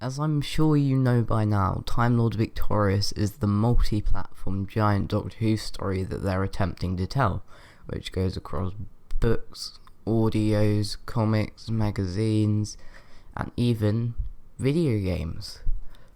As I'm sure you know by now, Time Lord Victorious is the multi-platform giant Doctor Who story that they're attempting to tell, which goes across books, audios, comics, magazines, and even video games.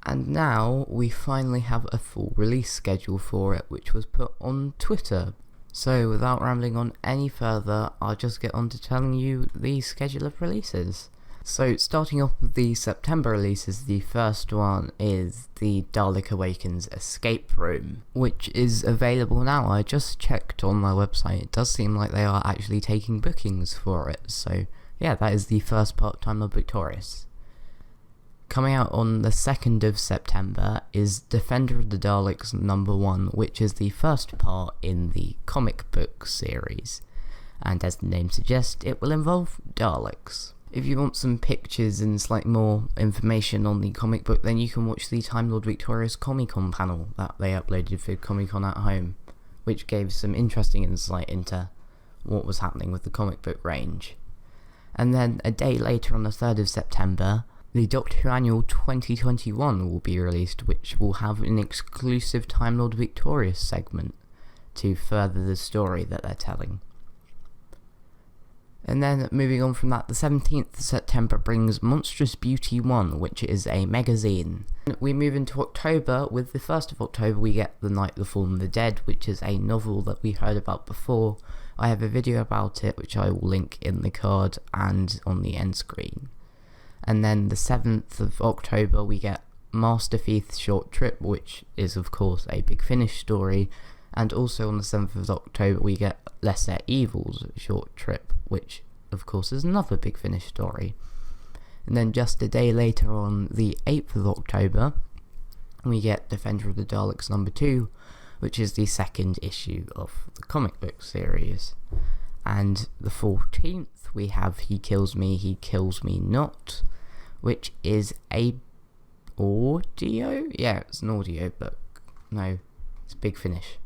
And now we finally have a full release schedule for it, which was put on Twitter. So without rambling on any further, I'll just get on to telling you the schedule of releases. So starting off with the September releases, the first one is the Dalek Awakens Escape Room, which is available now. I just checked on their website. It does seem like they are actually taking bookings for it. So yeah, that is the first part of Time Lord Victorious. Coming out on the 2nd of September is Defender of the Daleks #1, which is the first part in the comic book series. And as the name suggests, it will involve Daleks. If you want some pictures and slightly more information on the comic book, then you can watch the Time Lord Victorious Comic-Con panel that they uploaded for Comic-Con at Home, which gave some interesting insight into what was happening with the comic book range. And then a day later, on the 3rd of September, the Doctor Who Annual 2021 will be released, which will have an exclusive Time Lord Victorious segment to further the story that they're telling. And then moving on from that, the 17th of September brings Monstrous Beauty 1, which is a magazine. We move into October. With the 1st of October we get The Night, the Fallen, and the Dead, which is a novel that we heard about before. I have a video about it which I will link in the card and on the end screen. And then the 7th of October we get Master Thief's Short Trip, which is of course a Big Finish story. And also on the 7th of October we get Lesser Evil's Short Trip, which of course is another Big Finish story. And then just a day later, on the 8th of October, we get Defender of the Daleks #2, which is the second issue of the comic book series. And the 14th we have He Kills Me, He Kills Me Not, which is a audio? Yeah, it's an audio book. No, it's Big Finish.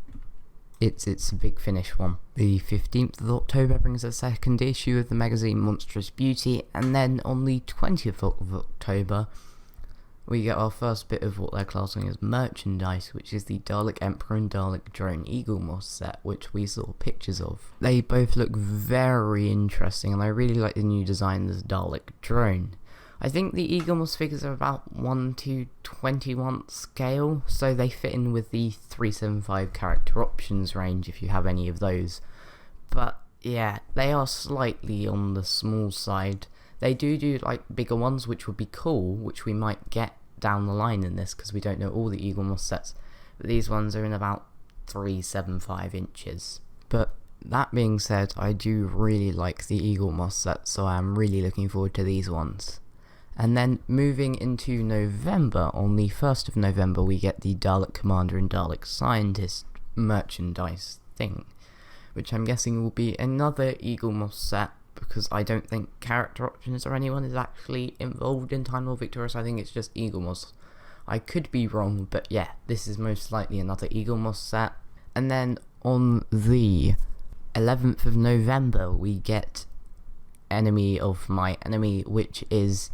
It's a Big Finish one. The 15th of October brings a second issue of the magazine Monstrous Beauty, and then on the 20th of October we get our first bit of what they're classing as merchandise, which is the Dalek Emperor and Dalek Drone Eaglemoss set, which we saw pictures of. They both look very interesting, and I really like the new design of the Dalek drone. I think the Eaglemoss figures are about 1:21 scale, so they fit in with the 375 character options range if you have any of those. But yeah, they are slightly on the small side. They do like bigger ones, which would be cool, which we might get down the line in this, because we don't know all the Eaglemoss sets. But these ones are in about 375 inches. But that being said, I do really like the Eaglemoss set, so I'm really looking forward to these ones. And then moving into November, on the 1st of November we get the Dalek Commander and Dalek Scientist merchandise thing, which I'm guessing will be another Eaglemoss set, because I don't think character options or anyone is actually involved in Time Lord Victorious. I think it's just Eaglemoss. I could be wrong, but yeah, this is most likely another Eaglemoss set. And then on the 11th of November we get Enemy of My Enemy, which is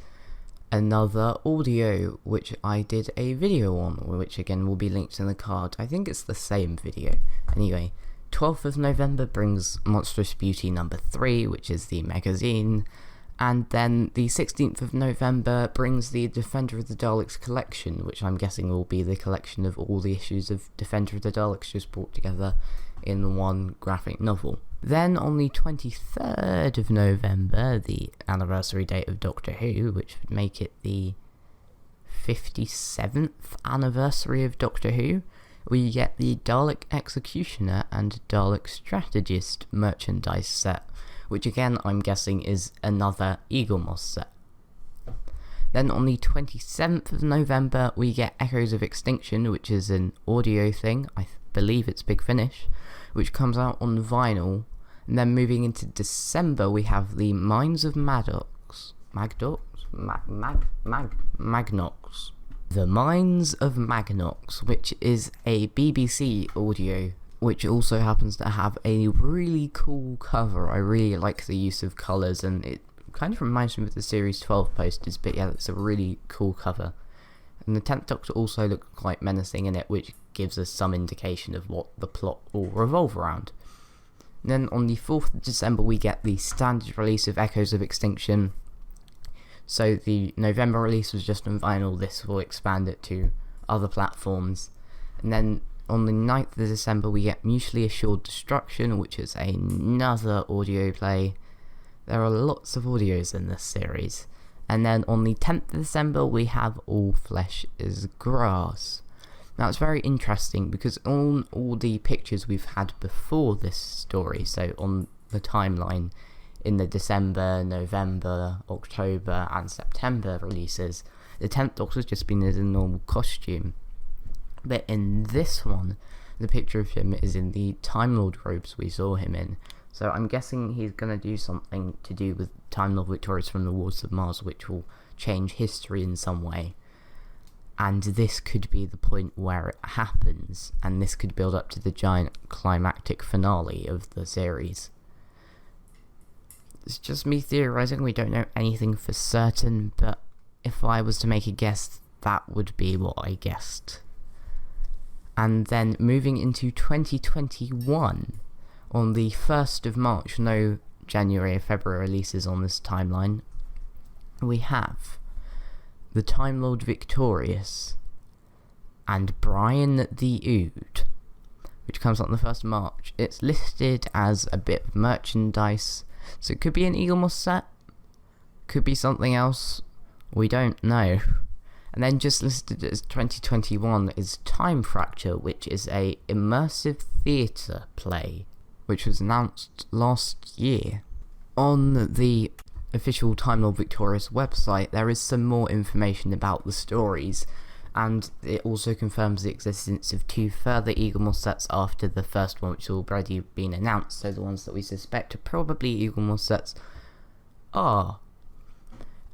another audio, which I did a video on, which again will be linked in the card. I think it's the same video. Anyway, 12th of November brings Monstrous Beauty #3, which is the magazine. And then the 16th of November brings the Defender of the Daleks collection, which I'm guessing will be the collection of all the issues of Defender of the Daleks just brought together in one graphic novel. Then on the 23rd of November, the anniversary date of Doctor Who, which would make it the 57th anniversary of Doctor Who, we get the Dalek Executioner and Dalek Strategist merchandise set, which again I'm guessing is another Eaglemoss set. Then on the 27th of November we get Echoes of Extinction, which is an audio thing. I believe it's Big Finish, which comes out on vinyl. And then moving into December we have the Minds of Magnox. The Minds of Magnox, which is a BBC audio, which also happens to have a really cool cover. I really like the use of colours, and it kind of reminds me of the Series 12 posters, but yeah, it's a really cool cover. And the 10th Doctor also looks quite menacing in it, which gives us some indication of what the plot will revolve around. And then on the 4th of December we get the standard release of Echoes of Extinction. So the November release was just on vinyl, this will expand it to other platforms. And then on the 9th of December we get Mutually Assured Destruction, which is another audio play. There are lots of audios in this series. And then on the 10th of December we have All Flesh is Grass. Now it's very interesting because on all the pictures we've had before this story, so on the timeline in the December, November, October and September releases, the 10th Doctor's just been in a normal costume. But in this one, the picture of him is in the Time Lord robes we saw him in. So I'm guessing he's going to do something to do with Time Lord Victorious from the Wars of Mars, which will change history in some way. And this could be the point where it happens, and this could build up to the giant climactic finale of the series. It's just me theorising, we don't know anything for certain, but if I was to make a guess, that would be what I guessed. And then moving into 2021, on the 1st of March, no January or February releases on this timeline, we have the Time Lord Victorious and Brian the Ood, which comes out on the 1st of March. It's listed as a bit of merchandise, so it could be an Eaglemoss set, could be something else, we don't know. And then just listed as 2021 is Time Fracture, which is a immersive theatre play, which was announced last year. On the official Time Lord Victorious website, there is some more information about the stories, and it also confirms the existence of 2 further Eaglemoss sets after the first one, which has already been announced, so the ones that we suspect are probably Eaglemoss sets are.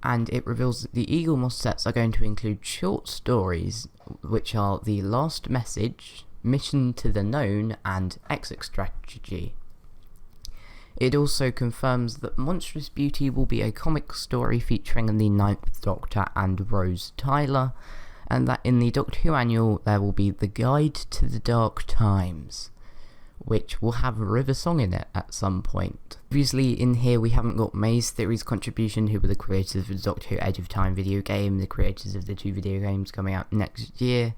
And it reveals that the Eaglemoss sets are going to include short stories, which are The Last Message, Mission to the Known, and Exit Strategy. It also confirms that Monstrous Beauty will be a comic story featuring the 9th Doctor and Rose Tyler, and that in the Doctor Who annual there will be The Guide to the Dark Times, which will have a River Song in it at some point. Obviously in here we haven't got May's Theory's contribution, who were the creators of the Doctor Who Edge of Time video game, the creators of the 2 video games coming out next year,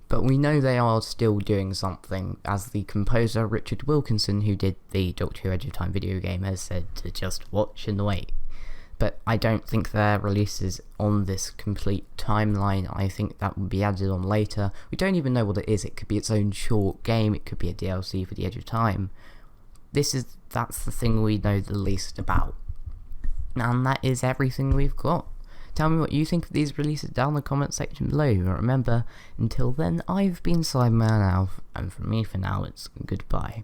but we know they are still doing something, as the composer Richard Wilkinson, who did the Doctor Who Edge of Time video game, has said to just watch and wait. But I don't think their release is on this complete timeline. I think that will be added on later. We don't even know what it is. It could be its own short game, it could be a DLC for the Edge of Time. That's the thing we know the least about. And that is everything we've got. Tell me what you think of these releases down in the comment section below. But remember, until then, I've been Cyberman Alf, and from me for now, it's goodbye.